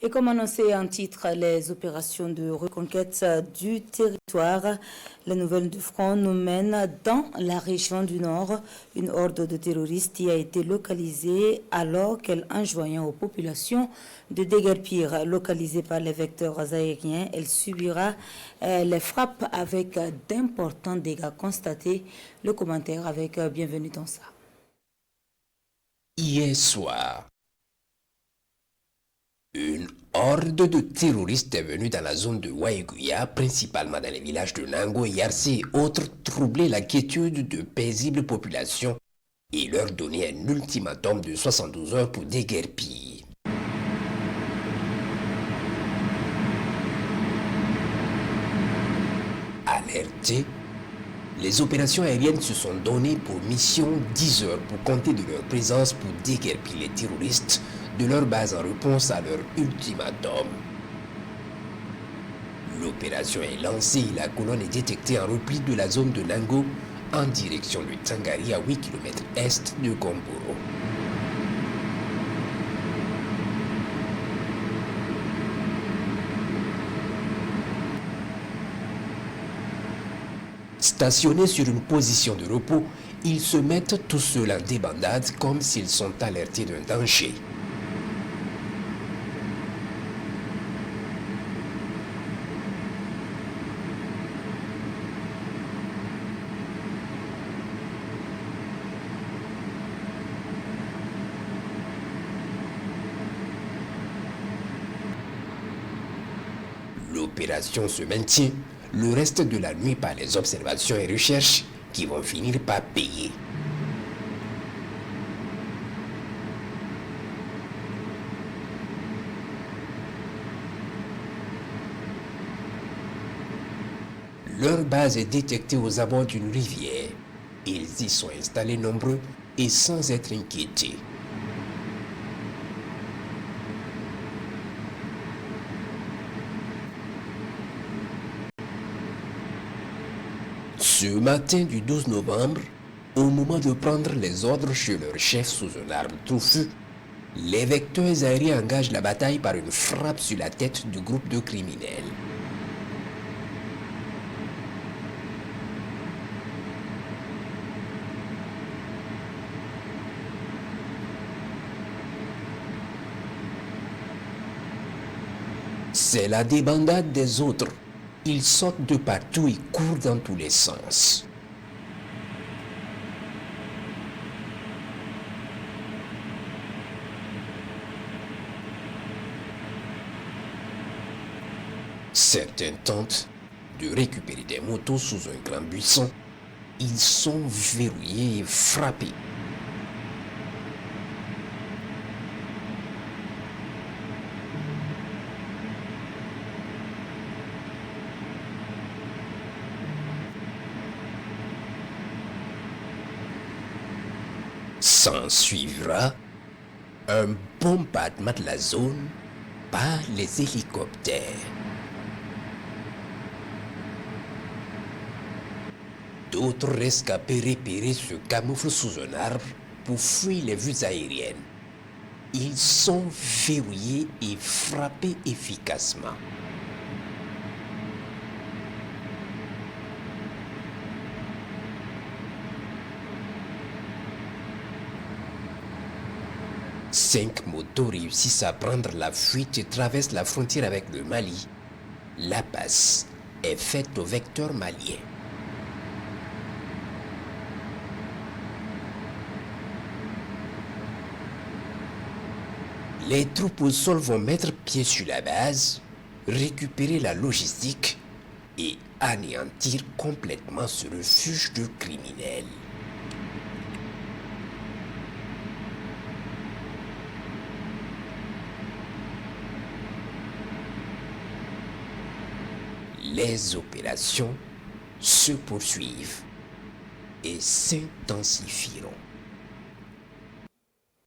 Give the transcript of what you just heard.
Et comme annoncé en titre, les opérations de reconquête du territoire, la nouvelle du front nous mène dans la région du Nord. Une horde de terroristes y a été localisée alors qu'elle enjoignait aux populations de déguerpir. Localisée par les vecteurs aériens, elle subira les frappes avec d'importants dégâts constatés. Le commentaire avec Bienvenue dans ça. Hier soir, une horde de terroristes est venue dans la zone de Waiguya, principalement dans les villages de Nango, Yarse et autres, troubler la quiétude de paisibles populations et leur donner un ultimatum de 72 heures pour déguerpir. Alertés, les opérations aériennes se sont données pour mission 10 heures pour compter de leur présence pour déguerpir les terroristes de leur base en réponse à leur ultimatum. L'opération est lancée et la colonne est détectée en repli de la zone de Nango en direction de Tangari à 8 km est de Gomboro. Stationnés sur une position de repos, ils se mettent tous seuls en débandade comme s'ils sont alertés d'un danger. L'opération se maintient le reste de la nuit par les observations et recherches qui vont finir par payer. Leur base est détectée aux abords d'une rivière. Ils y sont installés nombreux et sans être inquiétés. Ce matin du 12 novembre, au moment de prendre les ordres chez leur chef sous un arbre touffu, les vecteurs aériens engagent la bataille par une frappe sur la tête du groupe de criminels. C'est la débandade des autres. Ils sautent de partout et courent dans tous les sens. Certains tentent de récupérer des motos sous un grand buisson. Ils sont verrouillés et frappés. S'en suivra un bombardement de la zone par les hélicoptères. D'autres rescapés repérés se camouflent sous un arbre pour fuir les vues aériennes. Ils sont verrouillés et frappés efficacement. Cinq motos réussissent à prendre la fuite et traversent la frontière avec le Mali. La passe est faite au vecteur malien. Les troupes au sol vont mettre pied sur la base, récupérer la logistique et anéantir complètement ce refuge de criminels. Les opérations se poursuivent et s'intensifieront.